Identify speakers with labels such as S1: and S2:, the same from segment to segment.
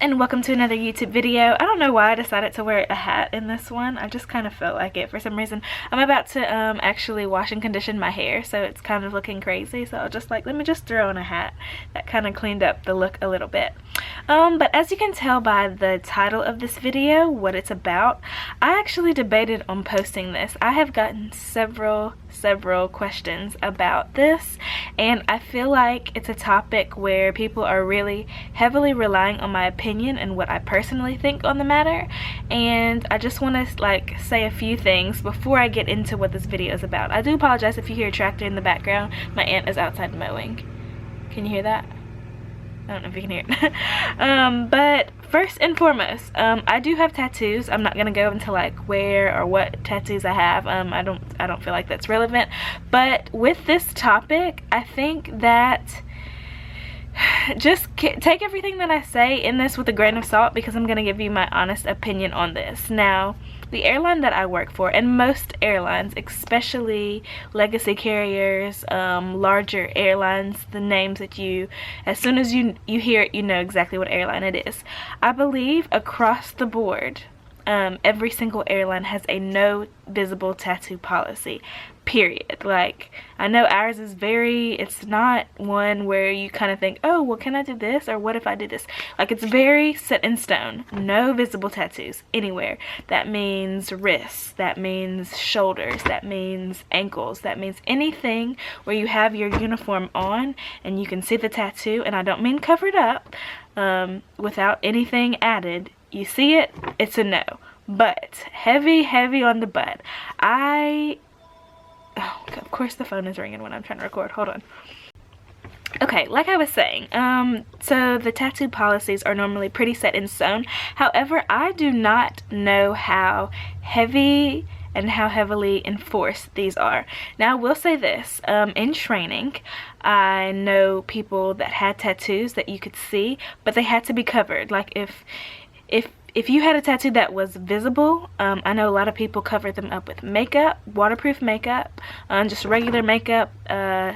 S1: and welcome to another YouTube video. I don't know why I decided to wear a hat in this one. I just kind of felt like it for some reason. I'm about to actually wash and condition my hair, so it's kind of looking crazy. So I was just like, let me just throw on a hat. That kind of cleaned up the look a little bit. But as you can tell by the title of this video, what it's about, I actually debated on posting this. I have gotten several questions about this, and I feel like it's a topic where people are really heavily relying on my opinion and what I personally think on the matter, and I just want to like say a few things before I get into what this video is about. I do apologize if you hear a tractor in the background. My aunt is outside mowing. Can you hear that? I don't know if you can hear it. But first and foremost, I do have tattoos. I'm not gonna go into like where or what tattoos I have. I don't feel like that's relevant. But with this topic, I think that just take everything that I say in this with a grain of salt, because I'm gonna give you my honest opinion on this. Now, the airline that I work for, and most airlines, especially legacy carriers, larger airlines, the names that you, as soon as you hear it, you know exactly what airline it is. I believe across the board, every single airline has a no visible tattoo policy, period. Like, I know ours is it's not one where you kind of think, oh, well, can I do this, or what if I do this? Like, it's very set in stone. No visible tattoos anywhere. That means wrists, that means shoulders, that means ankles, that means anything where you have your uniform on and you can see the tattoo, and I don't mean covered up, without anything added. You see it, it's a no. But heavy on the butt. Oh, of course the phone is ringing when I'm trying to record. Hold on. Okay, like I was saying, so the tattoo policies are normally pretty set in stone. However, I do not know how heavy and how heavily enforced these are. Now, I will say this, in training, I know people that had tattoos that you could see, but they had to be covered. Like, if you had a tattoo that was visible, I know a lot of people cover them up with makeup, waterproof makeup, just regular makeup,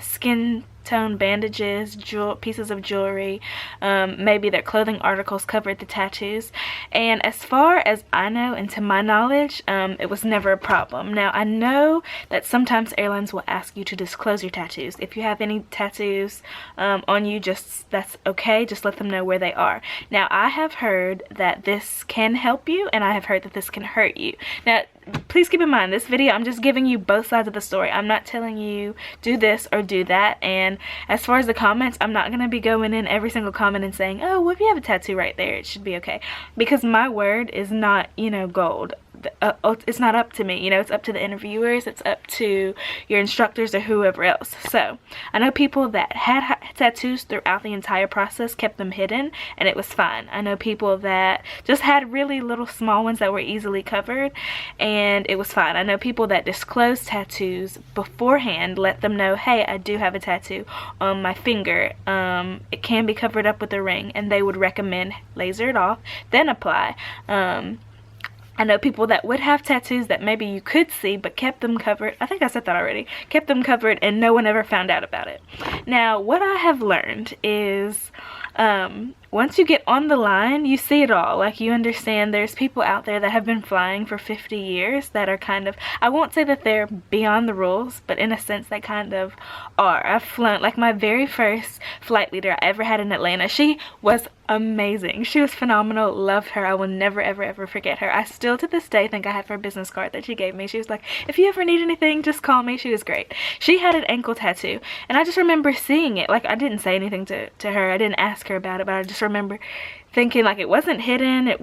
S1: skin tone bandages, pieces of jewelry, maybe their clothing articles covered the tattoos. And as far as I know, and to my knowledge, it was never a problem. Now, I know that sometimes airlines will ask you to disclose your tattoos. If you have any tattoos on you, that's okay, just let them know where they are. Now, I have heard that this can help you, and I have heard that this can hurt you. Now, please keep in mind, this video, I'm just giving you both sides of the story. I'm not telling you do this or do that. And as far as the comments, I'm not going to be going in every single comment and saying, oh, well, if you have a tattoo right there, it should be okay. Because my word is not, you know, gold. It's not up to me, you know, it's up to the interviewers, it's up to your instructors or whoever else. So I know people that had tattoos throughout the entire process kept them hidden, and it was fine. I know people that just had really little small ones that were easily covered, and it was fine. I know people that disclosed tattoos beforehand, let them know, hey, I do have a tattoo on my finger, it can be covered up with a ring, and they would recommend laser it off, then apply. I know people that would have tattoos that maybe you could see but kept them covered. I think I said that already. Kept them covered and no one ever found out about it. Now, what I have learned is once you get on the line, you see it all. Like, you understand there's people out there that have been flying for 50 years that are kind of, I won't say that they're beyond the rules, but in a sense they kind of are. I've flown, like my very first flight leader I ever had in Atlanta, she was amazing. She was phenomenal. Loved her. I will never ever forget her. I still to this day think I have her business card that she gave me. She was like, if you ever need anything, just call me. She was great. She had an ankle tattoo, and I just remember seeing it. Like, I didn't say anything to her. I didn't ask her about it, but I just remember thinking, like, it wasn't hidden,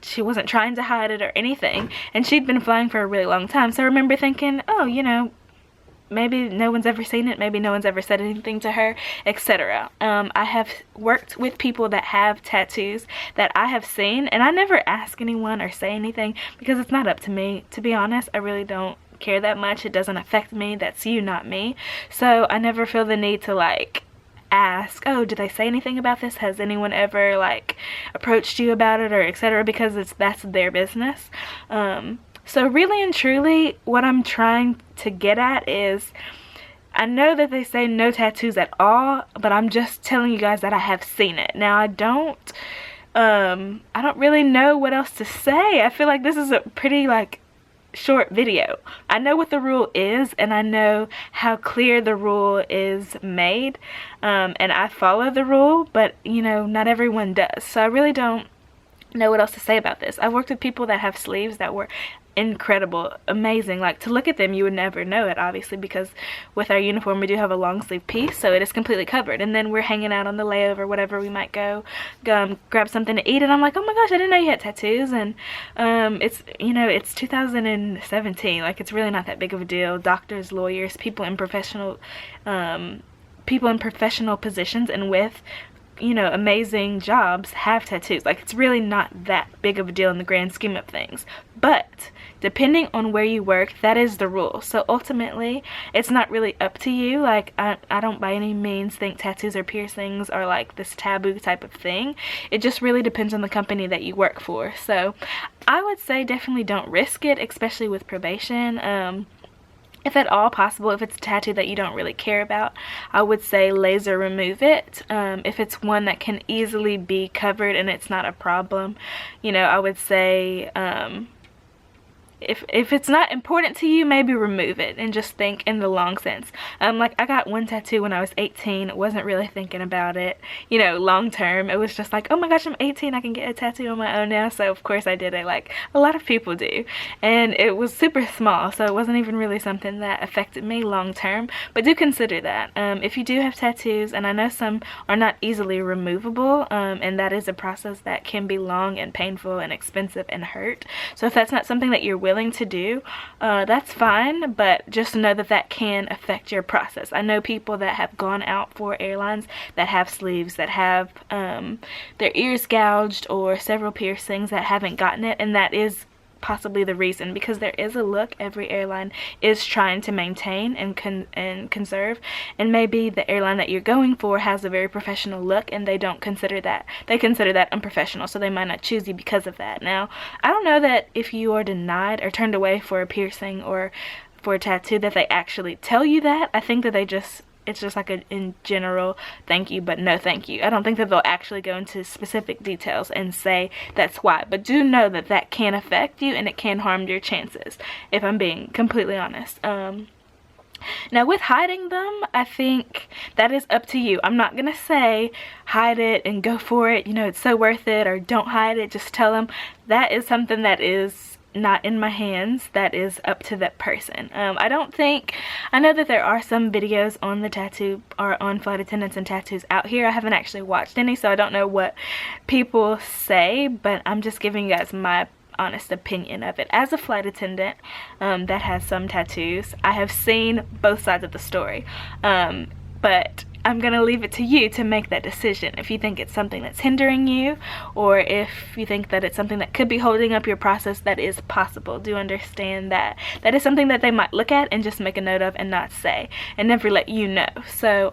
S1: she wasn't trying to hide it or anything, and she'd been flying for a really long time. So I remember thinking, oh, you know, maybe no one's ever seen it, maybe no one's ever said anything to her, etc. I have worked with people that have tattoos that I have seen, and I never ask anyone or say anything because it's not up to me, to be honest. I really don't care that much. It doesn't affect me. That's you, not me. So I never feel the need to like ask, oh, did they say anything about this? Has anyone ever like approached you about it, or etc., because that's their business. So really and truly, what I'm trying to get at is, I know that they say no tattoos at all, but I'm just telling you guys that I have seen it. Now, I don't I don't really know what else to say. I feel like this is a pretty like short video. I know what the rule is, and I know how clear the rule is made, and I follow the rule, but you know, not everyone does. So I really don't know what else to say about this. I've worked with people that have sleeves that were incredible, amazing. Like, to look at them, you would never know it, obviously, because with our uniform we do have a long sleeve piece, so it is completely covered. And then we're hanging out on the layover, whatever, we might go grab something to eat, and I'm like, oh my gosh, I didn't know you had tattoos. And it's, you know, it's 2017, like, it's really not that big of a deal. Doctors, lawyers, people in professional positions and with, you know, amazing jobs have tattoos. Like, it's really not that big of a deal in the grand scheme of things. But depending on where you work, that is the rule. So ultimately, it's not really up to you. Like, I don't by any means think tattoos or piercings are like this taboo type of thing. It just really depends on the company that you work for. So I would say definitely don't risk it, especially with probation. If at all possible, if it's a tattoo that you don't really care about, I would say laser remove it. If it's one that can easily be covered and it's not a problem, you know, I would say if it's not important to you, maybe remove it and just think in the long sense. Like, I got one tattoo when I was 18, wasn't really thinking about it, you know, long term. It was just like, oh my gosh, I'm 18, I can get a tattoo on my own now, so of course I did it, like a lot of people do. And it was super small, so it wasn't even really something that affected me long term. But do consider that. If you do have tattoos, and I know some are not easily removable, and that is a process that can be long and painful and expensive and hurt. So if that's not something that you're willing to do, that's fine, but just know that that can affect your process. I know people that have gone out for airlines that have sleeves, that have their ears gouged or several piercings that haven't gotten it, and that is possibly the reason, because there is a look every airline is trying to maintain and conserve, and maybe the airline that you're going for has a very professional look and they don't consider that. They consider that unprofessional, so they might not choose you because of that. Now, I don't know that if you are denied or turned away for a piercing or for a tattoo that they actually tell you that. I think that they just, it's just like a in general thank you but no thank you. I don't think that they'll actually go into specific details and say that's why, but do know that that can affect you and it can harm your chances, if I'm being completely honest. Now with hiding them, I think that is up to you. I'm not gonna say hide it and go for it, you know, it's so worth it, or don't hide it, just tell them. That is something that is not in my hands. That is up to that person. I know that there are some videos on the tattoo or on flight attendants and tattoos out here. I haven't actually watched any, so I don't know what people say, but I'm just giving you guys my honest opinion of it. As a flight attendant that has some tattoos, I have seen both sides of the story, but I'm gonna leave it to you to make that decision. If you think it's something that's hindering you, or if you think that it's something that could be holding up your process, that is possible. Do understand that that is something that they might look at and just make a note of and not say, and never let you know. So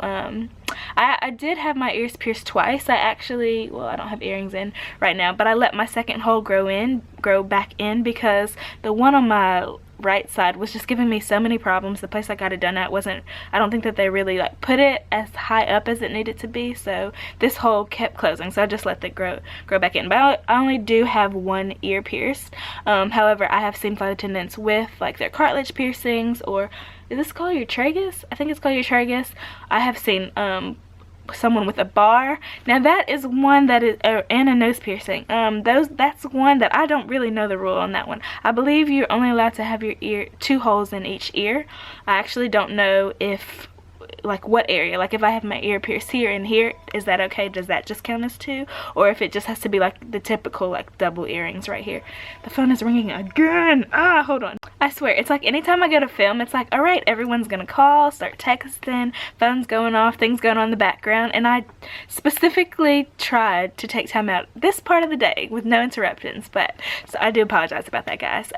S1: I did have my ears pierced twice. I actually, well, I don't have earrings in right now, but I let my second hole grow back in because the one on my right side was just giving me so many problems. The place I got it done at wasn't, I don't think that they really like put it as high up as it needed to be, so this hole kept closing, so I just let it grow back in. But I only do have one ear pierced. However, I have seen flight attendants with like their cartilage piercings, or is this called your tragus? I think it's called your tragus. I have seen someone with a bar. Now that is one that is, and a nose piercing. That's one that I don't really know the rule on that one. I believe you're only allowed to have your ear, 2 holes in each ear. I actually don't know if, like, what area, like if I have my ear pierced here and here, is that okay? Does that just count as 2? Or if it just has to be like the typical like double earrings right here. The phone is ringing again. Hold on. I swear, it's like anytime I go to film, it's like, all right, everyone's gonna call, start texting, phones going off, things going on in the background, and I specifically tried to take time out this part of the day with no interruptions, but so I do apologize about that, guys.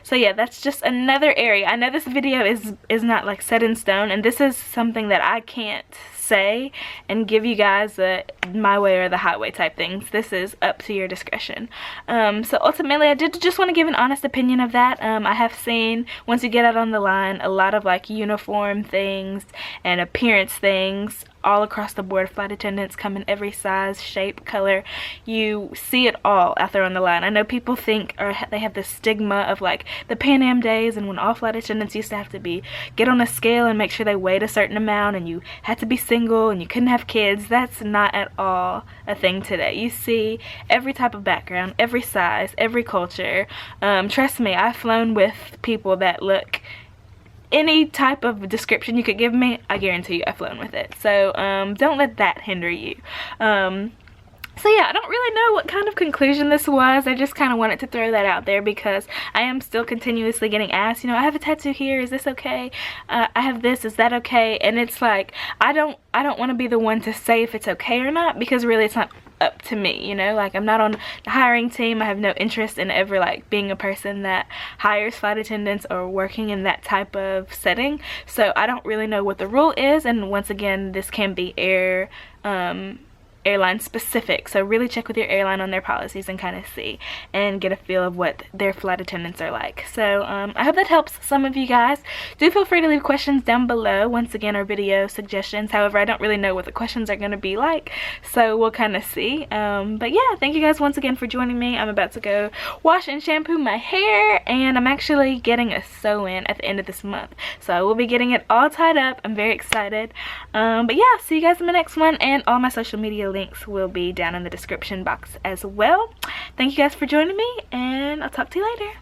S1: So yeah, that's just another area. I know this video is not like set in stone, and this is something that I can't say and give give you guys my way or the highway type things. This is up to your discretion. So ultimately, I did just want to give an honest opinion of that. I have seen, once you get out on the line, a lot of like uniform things and appearance things all across the board. Flight attendants come in every size, shape, color. You see it all out there on the line. I know people think, or they have this stigma of like the Pan Am days, and when all flight attendants used to have to get on a scale and make sure they weighed a certain amount, and you had to be single and you couldn't have kids. That's not at all a thing today. You see every type of background, every size, every culture. Trust me, I've flown with people that look any type of description you could give me. I guarantee you I've flown with it. So don't let that hinder you. So yeah, I don't really know what kind of conclusion this was. I just kind of wanted to throw that out there because I am still continuously getting asked, you know, I have a tattoo here, is this okay? I have this, is that okay? And it's like, I don't want to be the one to say if it's okay or not, because really it's not up to me, you know. Like, I'm not on the hiring team. I have no interest in ever like being a person that hires flight attendants or working in that type of setting. So I don't really know what the rule is, and once again, this can be airline specific, so really check with your airline on their policies and kind of see and get a feel of what their flight attendants are like. So I hope that helps some of you guys. Do feel free to leave questions down below, once again, or video suggestions. However, I don't really know what the questions are going to be like, so we'll kind of see. But yeah, thank you guys once again for joining me. I'm about to go wash and shampoo my hair, and I'm actually getting a sew-in at the end of this month, so I will be getting it all tied up. I'm very excited. But yeah, see you guys in the next one, and all my social media links will be down in the description box as well. Thank you guys for joining me, and I'll talk to you later.